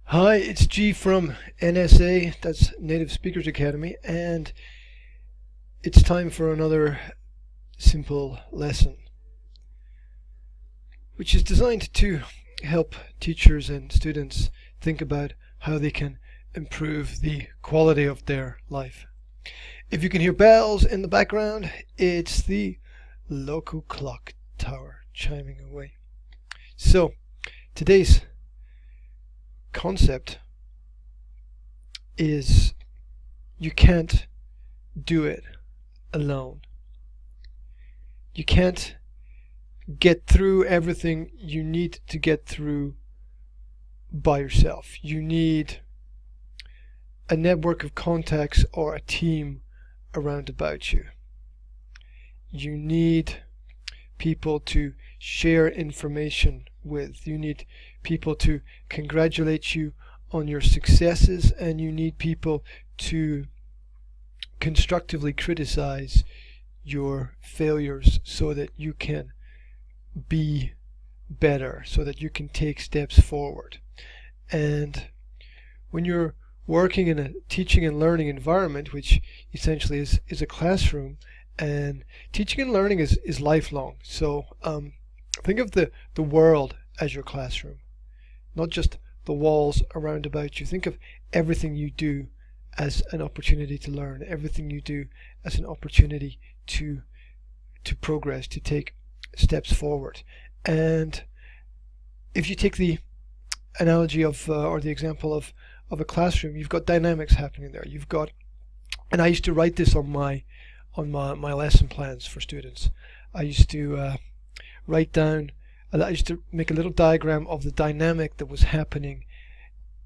Hi, it's G from NSA, that's Native Speakers Academy, and it's time for another simple lesson, which is designed to help teachers and students think about how they can improve the quality of their life. If you can hear bells in the background, it's the local clock tower chiming away. So, today's concept is you can't do it alone. You can't get through everything you need to get through by yourself. You need a network of contacts or a team around about you. You need people to share information with. You need people to congratulate you on your successes, and you need people to constructively criticize your failures so that you can be better, so that you can take steps forward. And when you're working in a teaching and learning environment, which essentially is a classroom, and teaching and learning is lifelong. So think of the world as your classroom, not just the walls around about you. Think of everything you do as an opportunity to learn, everything you do as an opportunity to progress, to take steps forward. And if you take the analogy of or the example of a classroom, you've got dynamics happening there. You've got, and I used to write this on my lesson plans for students. I used to write down, I used to make a little diagram of the dynamic that was happening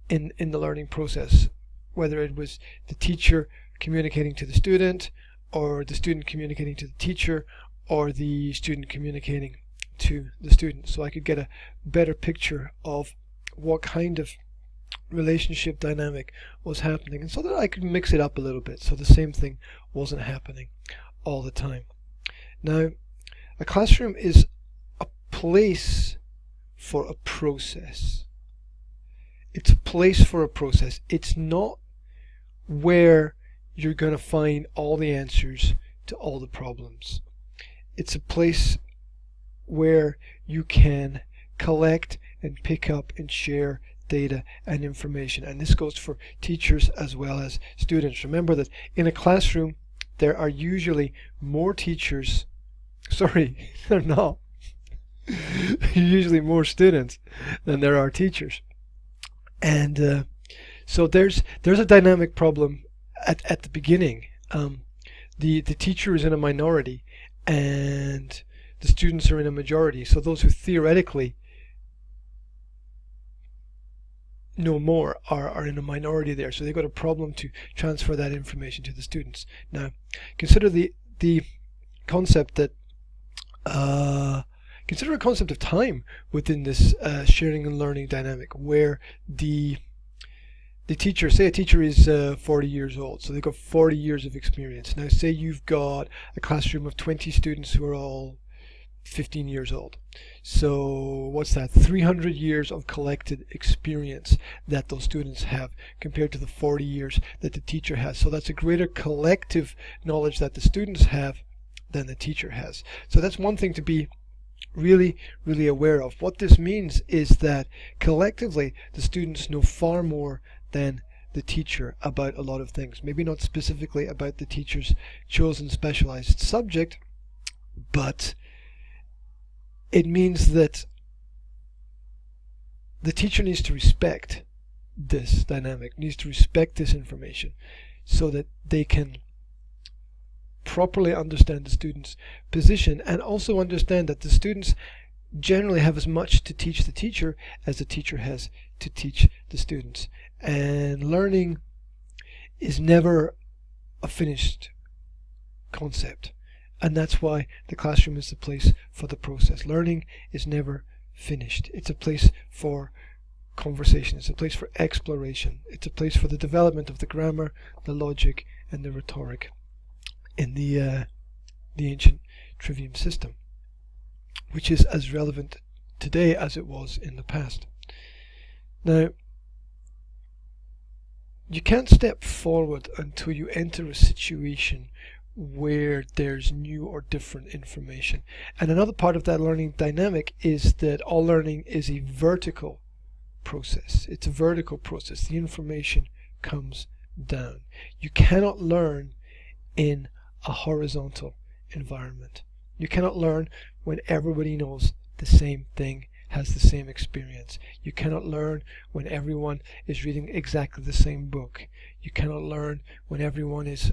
in the learning process, whether it was the teacher communicating to the student, or the student communicating to the teacher, or the student communicating to the student, so I could get a better picture of what kind of relationship dynamic was happening, and so that I could mix it up a little bit so the same thing wasn't happening all the time. Now, a classroom is a place for a process. It's a place for a process. It's not where you're going to find all the answers to all the problems. It's a place where you can collect and pick up and share data and information, and this goes for teachers as well as students. Remember that in a classroom there are usually more teachers, sorry, they're not, usually more students than there are teachers. And so there's a dynamic problem at the beginning. The teacher is in a minority and the students are in a majority, so those who theoretically know more are in a minority there, so they've got a problem to transfer that information to the students. Now, consider the concept that consider a concept of time within this sharing and learning dynamic, where the teacher, say a teacher is 40 years old, so they've got 40 years of experience. Now, say you've got a classroom of 20 students who are all 15 years old. So what's that? 300 years of collected experience that those students have compared to the 40 years that the teacher has. So that's a greater collective knowledge that the students have than the teacher has. So that's one thing to be really aware of. What this means is that collectively the students know far more than the teacher about a lot of things. Maybe not specifically about the teacher's chosen specialized subject, but it means that the teacher needs to respect this dynamic, needs to respect this information, so that they can properly understand the student's position, and also understand that the students generally have as much to teach the teacher as the teacher has to teach the students. And learning is never a finished concept. And that's why the classroom is the place for the process. Learning is never finished. It's a place for conversation. It's a place for exploration. It's a place for the development of the grammar, the logic, and the rhetoric in the ancient trivium system, which is as relevant today as it was in the past. Now, you can't step forward until you enter a situation where there's new or different information. And another part of that learning dynamic is that all learning is a vertical process. It's a vertical process. The information comes down. You cannot learn in a horizontal environment. You cannot learn when everybody knows the same thing, has the same experience. You cannot learn when everyone is reading exactly the same book. You cannot learn when everyone is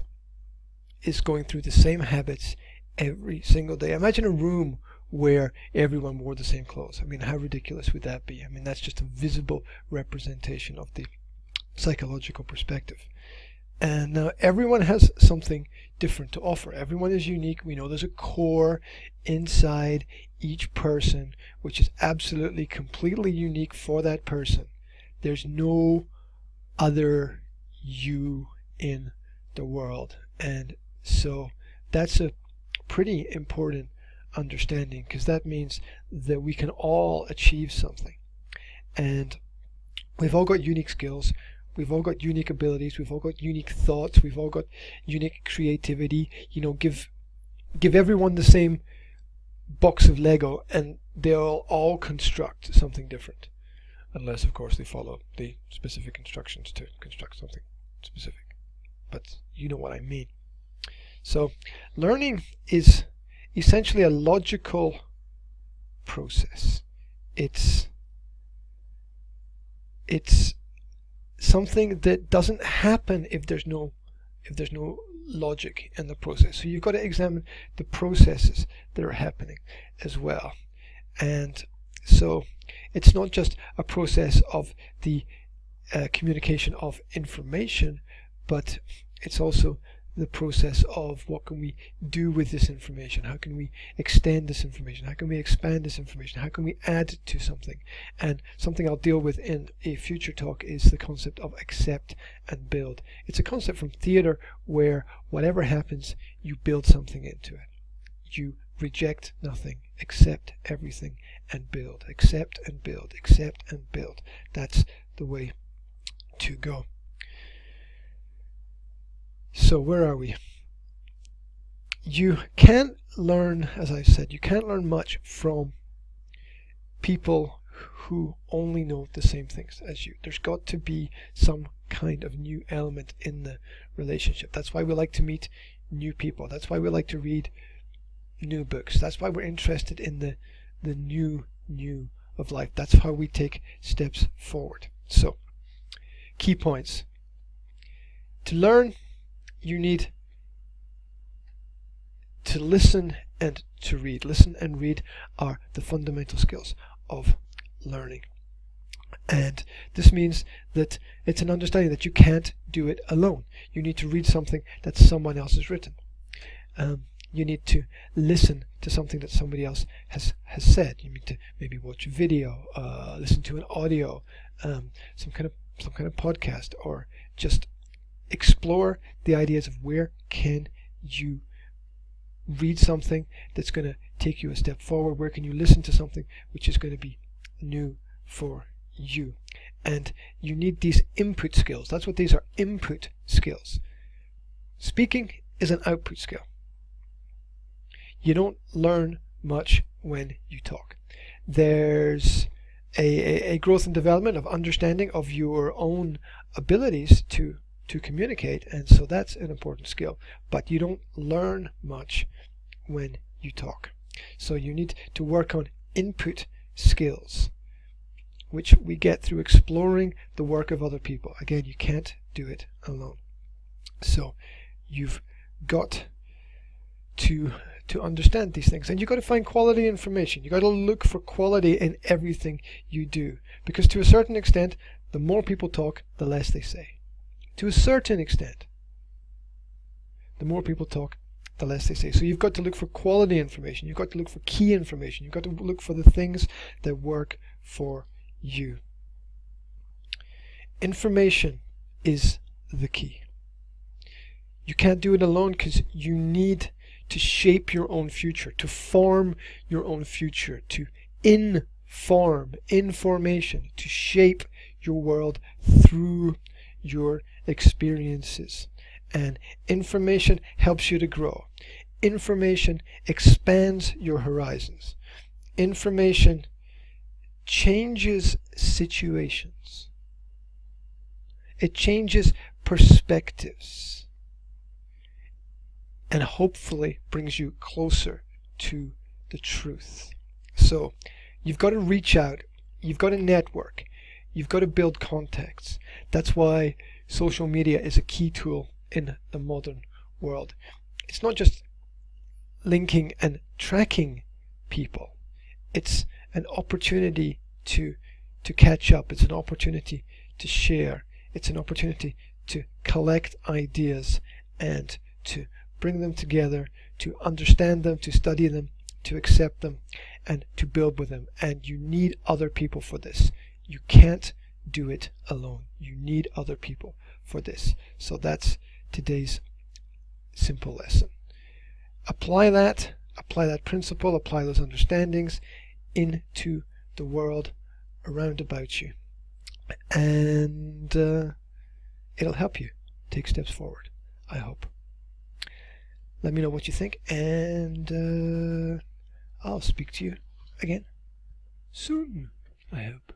going through the same habits every single day. Imagine a room where everyone wore the same clothes. I mean, how ridiculous would that be? I mean, that's just a visible representation of the psychological perspective. And now everyone has something different to offer. Everyone is unique. We know there's a core inside each person which is absolutely, completely unique for that person. There's no other you in the world. And so that's a pretty important understanding, because that means that we can all achieve something. And we've all got unique skills. We've all got unique abilities. We've all got unique thoughts. We've all got unique creativity. You know, give everyone the same box of Lego and they'll all construct something different. Unless, of course, they follow the specific instructions to construct something specific. But you know what I mean. So, learning is essentially a logical process. It's something that doesn't happen if there's no logic in the process. So you've got to examine the processes that are happening as well. And so it's not just a process of the communication of information, but it's also the process of what can we do with this information, how can we extend this information, how can we expand this information, how can we add to something. And something I'll deal with in a future talk is the concept of accept and build. It's a concept from theater where whatever happens, you build something into it. You reject nothing, accept everything and build. Accept and build, accept and build. That's the way to go. So where are we? You can't learn, as I said, you can't learn much from people who only know the same things as you. There's got to be some kind of new element in the relationship. That's why we like to meet new people. That's why we like to read new books. That's why we're interested in the new of life. That's how we take steps forward. So, key points. To learn, you need to listen and to read. Listen and read are the fundamental skills of learning. And this means that it's an understanding that you can't do it alone. You need to read something that someone else has written. You need to listen to something that somebody else has said. You need to maybe watch a video, listen to an audio, some kind of podcast, or just explore the ideas of where can you read something that's going to take you a step forward, where can you listen to something which is going to be new for you. And you need these input skills. That's what these are, input skills. Speaking is an output skill. You don't learn much when you talk. There's a growth and development of understanding of your own abilities to communicate, and so that's an important skill. But you don't learn much when you talk. So you need to work on input skills, which we get through exploring the work of other people. Again, you can't do it alone. So you've got to understand these things, and you've got to find quality information. You've got to look for quality in everything you do, because to a certain extent, the more people talk, the less they say. To a certain extent, the more people talk, the less they say. So you've got to look for quality information. You've got to look for key information. You've got to look for the things that work for you. Information is the key. You can't do it alone, because you need to shape your own future, to form your own future, to inform, information, to shape your world through your experiences. And information helps you to grow. Information expands your horizons. Information changes situations. It changes perspectives. And hopefully brings you closer to the truth. So you've got to reach out. You've got to network. You've got to build contacts. That's why social media is a key tool in the modern world. It's not just linking and tracking people. It's an opportunity to catch up. It's an opportunity to share. It's an opportunity to collect ideas and to bring them together, to understand them, to study them, to accept them, and to build with them. And you need other people for this. You can't do it alone. You need other people for this. So that's today's simple lesson. Apply that principle, apply those understandings into the world around about you, and it'll help you take steps forward, I hope. Let me know what you think, and I'll speak to you again soon, I hope.